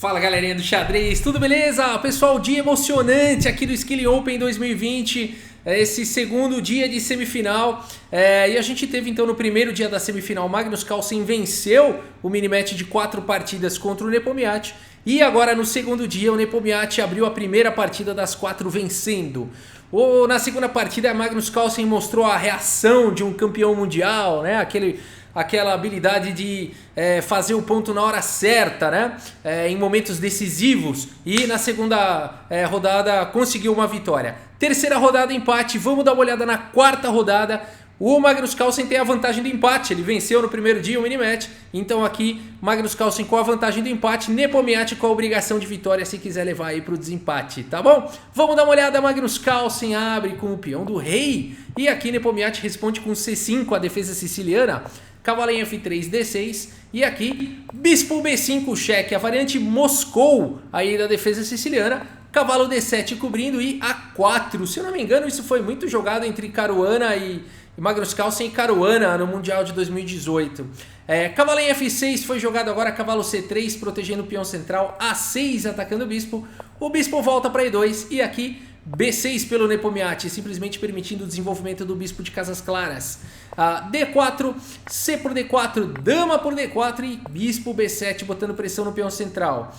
Fala galerinha do xadrez, tudo beleza? Pessoal, dia emocionante aqui do Skilling Open 2020, esse segundo dia de semifinal, e a gente teve então no primeiro dia da semifinal, Magnus Carlsen venceu o minimatch de 4 partidas contra o Nepomniachtchi, e agora no segundo dia o Nepomniachtchi abriu a primeira partida das 4 vencendo. Na segunda partida, Magnus Carlsen mostrou a reação de um campeão mundial, né? Aquela habilidade de fazer o ponto na hora certa, né? Em momentos decisivos, e na segunda rodada conseguiu uma vitória. Terceira rodada, empate. Vamos dar uma olhada na quarta rodada. O Magnus Carlsen tem a vantagem do empate, ele venceu no primeiro dia o minimatch, então aqui Magnus Carlsen com a vantagem do empate, Nepomniachtchi com a obrigação de vitória se quiser levar aí para o desempate, tá bom? Vamos dar uma olhada, Magnus Carlsen abre com o peão do rei, e aqui Nepomniachtchi responde com C5, a defesa siciliana, cavalo em F3, D6, e aqui bispo B5, cheque, a variante Moscou aí da defesa siciliana, cavalo D7 cobrindo e A4, se eu não me engano isso foi muito jogado entre Caruana e Magnus Carlsen e Caruana no Mundial de 2018. Cavalo em F6 foi jogado agora, cavalo C3 protegendo o peão central, A6 atacando o bispo volta para E2 e aqui B6 pelo Nepomniachtchi, simplesmente permitindo o desenvolvimento do bispo de casas claras. D4, C por D4, dama por D4 e bispo B7 botando pressão no peão central.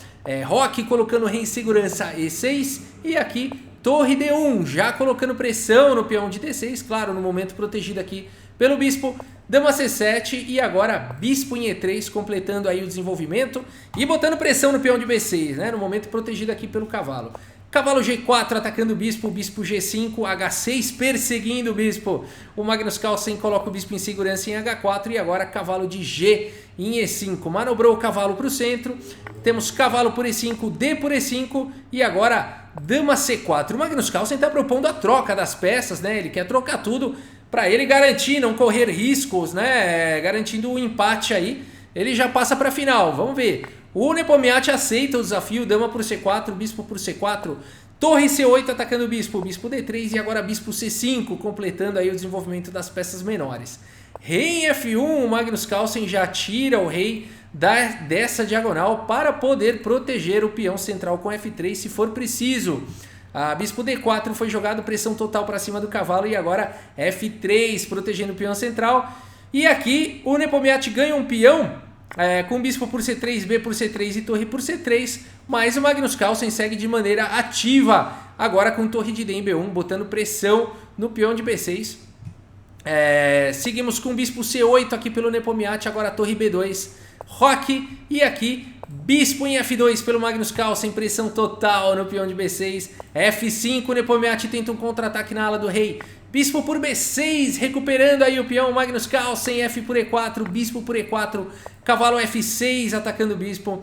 Roque colocando rei em segurança, E6 e aqui torre D1, já colocando pressão no peão de D6, claro, no momento protegido aqui pelo bispo. Dama C7 e agora bispo em E3, completando aí o desenvolvimento e botando pressão no peão de B6, né, no momento protegido aqui pelo cavalo. Cavalo G4 atacando o bispo G5, H6 perseguindo o bispo. O Magnus Carlsen coloca o bispo em segurança em H4 e agora cavalo de G em E5. Manobrou o cavalo para o centro, temos cavalo por E5, D por E5 e agora dama C4. O Magnus Carlsen está propondo a troca das peças, né? Ele quer trocar tudo para ele garantir, não correr riscos, né? Garantindo o empate aí. Ele já passa para a final, vamos ver. O Nepomniachtchi aceita o desafio, dama por C4, bispo por C4, torre C8 atacando o bispo D3 e agora bispo C5, completando aí o desenvolvimento das peças menores. Rei em F1, o Magnus Carlsen já tira o rei dessa diagonal para poder proteger o peão central com F3 se for preciso. Bispo D4 foi jogado, pressão total para cima do cavalo e agora F3 protegendo o peão central. E aqui o Nepomniachtchi ganha um peão com bispo por C3, B por C3 e torre por C3, mas o Magnus Carlsen segue de maneira ativa, agora com torre de D em B1, botando pressão no peão de B6. Seguimos com bispo C8 aqui pelo Nepomniachtchi, agora torre B2, roque, e aqui bispo em F2 pelo Magnus Carlsen, pressão total no peão de B6, F5, o Nepomniachtchi tenta um contra-ataque na ala do rei, bispo por B6, recuperando aí o peão, Magnus Carlsen, F por E4, bispo por E4, cavalo F6 atacando o bispo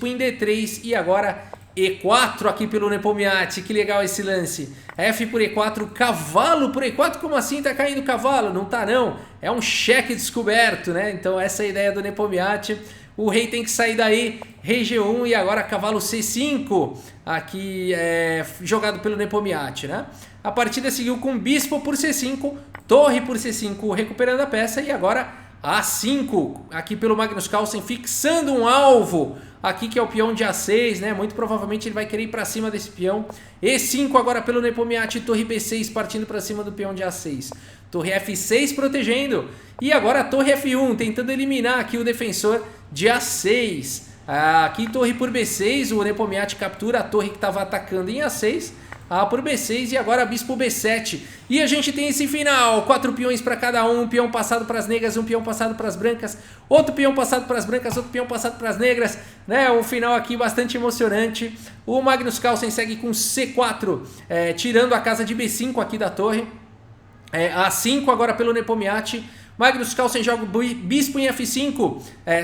em D3 e agora E4 aqui pelo Nepomniachtchi, que legal esse lance. F por E4, cavalo por E4, como assim tá caindo o cavalo? Não tá não, é um cheque descoberto, né? Então essa é a ideia do Nepomniachtchi. O rei tem que sair daí, rei G1 e agora cavalo C5, aqui jogado pelo Nepomniachtchi, né? A partida seguiu com bispo por C5, torre por C5, recuperando a peça e agora A5, aqui pelo Magnus Carlsen, fixando um alvo, aqui que é o peão de A6, né? Muito provavelmente ele vai querer ir para cima desse peão. E5 agora pelo Nepomniachtchi, torre B6 partindo para cima do peão de A6. Torre F6 protegendo e agora a torre F1 tentando eliminar aqui o defensor de A6. Aqui torre por B6, o Nepomniachtchi captura a torre que estava atacando em A6. Por B6 e agora bispo B7. E a gente tem esse final, 4 peões para cada um peão passado para as negras, um peão passado para as brancas, outro peão passado para as brancas, outro peão passado para as negras, né? Um final aqui bastante emocionante. O Magnus Carlsen segue com C4, tirando a casa de B5 aqui da torre. A5 agora pelo Nepomniachtchi. Magnus Carlsen joga o bispo em F5,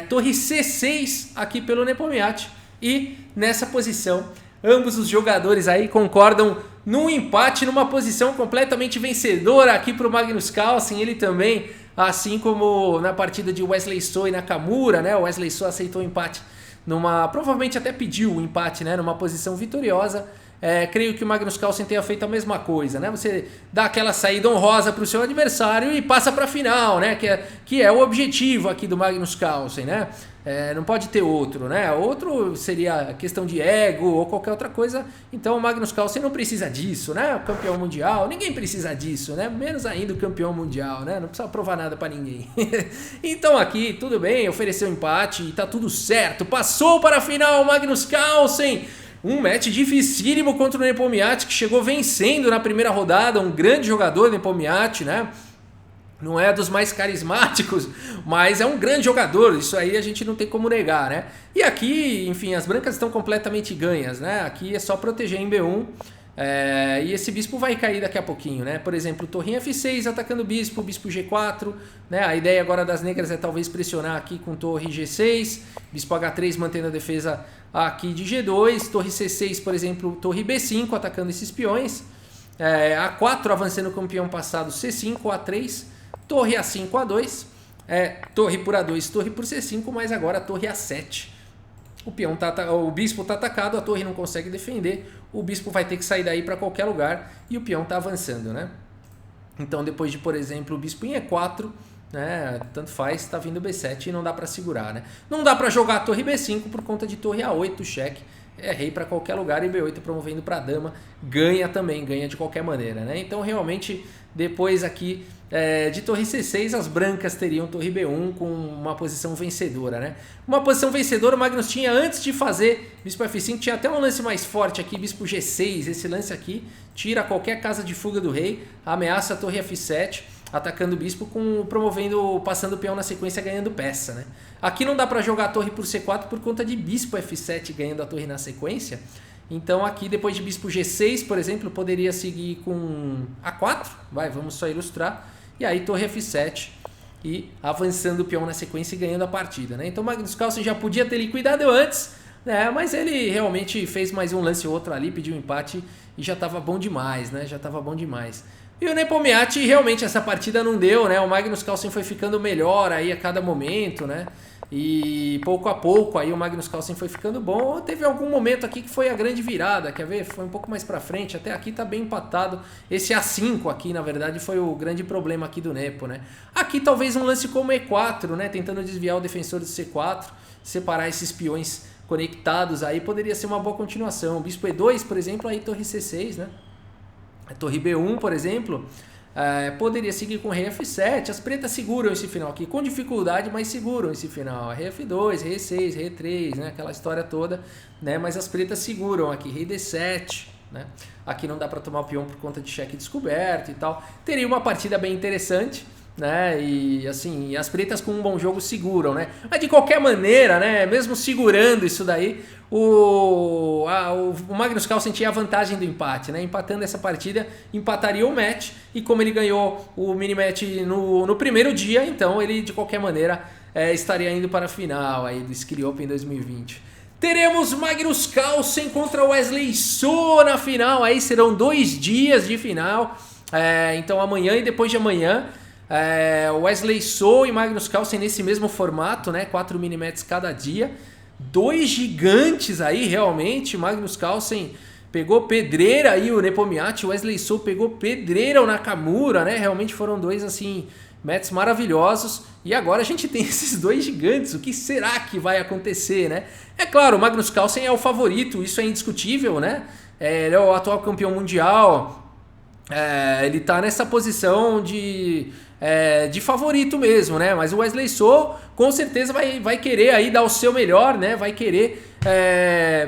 torre C6 aqui pelo Nepomniachtchi. E nessa posição ambos os jogadores aí concordam num empate, numa posição completamente vencedora aqui para o Magnus Carlsen. Ele também, assim como na partida de Wesley So e Nakamura, né? O Wesley So aceitou o empate, provavelmente até pediu o empate, né? Numa posição vitoriosa. Creio que o Magnus Carlsen tenha feito a mesma coisa, né? Você dá aquela saída honrosa para o seu adversário e passa para a final, né? Que é o objetivo aqui do Magnus Carlsen, né? não pode ter outro, né? Outro seria questão de ego ou qualquer outra coisa. Então o Magnus Carlsen não precisa disso, né? O campeão mundial, ninguém precisa disso, né? Menos ainda o campeão mundial, né? Não precisa provar nada pra ninguém. Então aqui, tudo bem, ofereceu empate e tá tudo certo. Passou para a final o Magnus Carlsen. Um match dificílimo contra o Nepomniachtchi, que chegou vencendo na primeira rodada. Um grande jogador, Nepomniachtchi, né? Não é dos mais carismáticos, mas é um grande jogador, isso aí a gente não tem como negar, né? E aqui, enfim, as brancas estão completamente ganhas, né? Aqui é só proteger em B1, e esse bispo vai cair daqui a pouquinho, né? Por exemplo, torre F6 atacando o bispo G4, né? A ideia agora das negras é talvez pressionar aqui com torre G6, bispo H3 mantendo a defesa aqui de G2, torre C6, por exemplo, torre B5 atacando esses peões, A4 avançando com o peão passado C5, A3, torre A5, A2, torre por A2, torre por C5, mas agora torre A7. O bispo está atacado, a torre não consegue defender, o bispo vai ter que sair daí para qualquer lugar e o peão está avançando, né? Então depois de, por exemplo, o bispo em E4, né, tanto faz, está vindo B7 e não dá para segurar, né? Não dá para jogar a torre B5 por conta de torre A8, cheque. É rei para qualquer lugar e B8 promovendo para a dama, ganha também, ganha de qualquer maneira, né? Então realmente depois aqui de torre C6 as brancas teriam torre B1 com uma posição vencedora, né? Uma posição vencedora o Magnus tinha antes de fazer bispo F5, tinha até um lance mais forte aqui, bispo G6, esse lance aqui tira qualquer casa de fuga do rei, ameaça a torre F7, atacando o bispo, passando o peão na sequência, ganhando peça, né? Aqui não dá para jogar a torre por C4 por conta de bispo F7 ganhando a torre na sequência. Então aqui depois de bispo G6, por exemplo, poderia seguir com A4, vamos só ilustrar, e aí torre F7 e avançando o peão na sequência e ganhando a partida, né? Então Magnus Carlsen já podia ter liquidado antes, né? Mas ele realmente fez mais um lance ou outro ali, pediu um empate e já estava bom demais, né? Já estava bom demais. E o Nepomniachtchi realmente essa partida não deu, né? O Magnus Carlsen foi ficando melhor aí a cada momento, né? E pouco a pouco aí o Magnus Carlsen foi ficando bom. Teve algum momento aqui que foi a grande virada, quer ver? Foi um pouco mais pra frente, até aqui tá bem empatado. Esse A5 aqui, na verdade, foi o grande problema aqui do Nepo, né? Aqui talvez um lance como E4, né? Tentando desviar o defensor do C4, separar esses peões conectados aí, poderia ser uma boa continuação. Bispo E2, por exemplo, aí torre C6, né? A torre B1, por exemplo, poderia seguir com rei F7. As pretas seguram esse final aqui, com dificuldade, mas seguram esse final. Rei F2, rei E6, rei E3, né? Aquela história toda, né? Mas as pretas seguram aqui, rei D7, né? Aqui não dá para tomar o peão por conta de cheque descoberto e tal. Teria uma partida bem interessante, né? E assim, as pretas com um bom jogo seguram, né? Mas de qualquer maneira, né? Mesmo segurando isso daí, o Magnus Carlsen tinha a vantagem do empate, né? Empatando essa partida, empataria o match, e como ele ganhou o mini-match no primeiro dia, então ele de qualquer maneira estaria indo para a final aí do Skilling Open 2020. Teremos Magnus Carlsen contra Wesley So na final, aí serão 2 dias de final, então amanhã e depois de amanhã. Wesley So e Magnus Carlsen nesse mesmo formato, né? 4 mini-matches cada dia. 2 gigantes aí, realmente. Magnus Carlsen pegou pedreira aí, o Nepomniachtchi. Wesley So pegou pedreira o Nakamura, né? Realmente foram 2 assim, matches maravilhosos. E agora a gente tem esses 2 gigantes. O que será que vai acontecer, né? É claro, o Magnus Carlsen é o favorito, isso é indiscutível, né? Ele é o atual campeão mundial. Ele tá nessa posição de favorito mesmo, né? Mas o Wesley So com certeza vai querer aí dar o seu melhor, né? Vai querer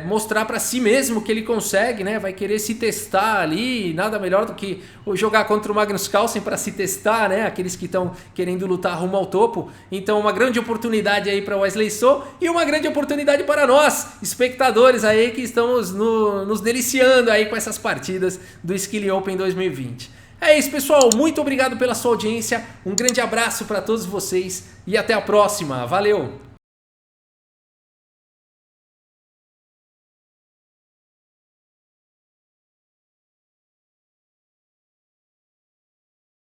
mostrar para si mesmo que ele consegue, né? Vai querer se testar ali, nada melhor do que jogar contra o Magnus Carlsen para se testar, né? Aqueles que estão querendo lutar rumo ao topo. Então uma grande oportunidade aí para o Wesley So e uma grande oportunidade para nós, espectadores aí que estamos nos deliciando aí com essas partidas do Skilling Open 2020. É isso, pessoal. Muito obrigado pela sua audiência. Um grande abraço para todos vocês e até a próxima. Valeu!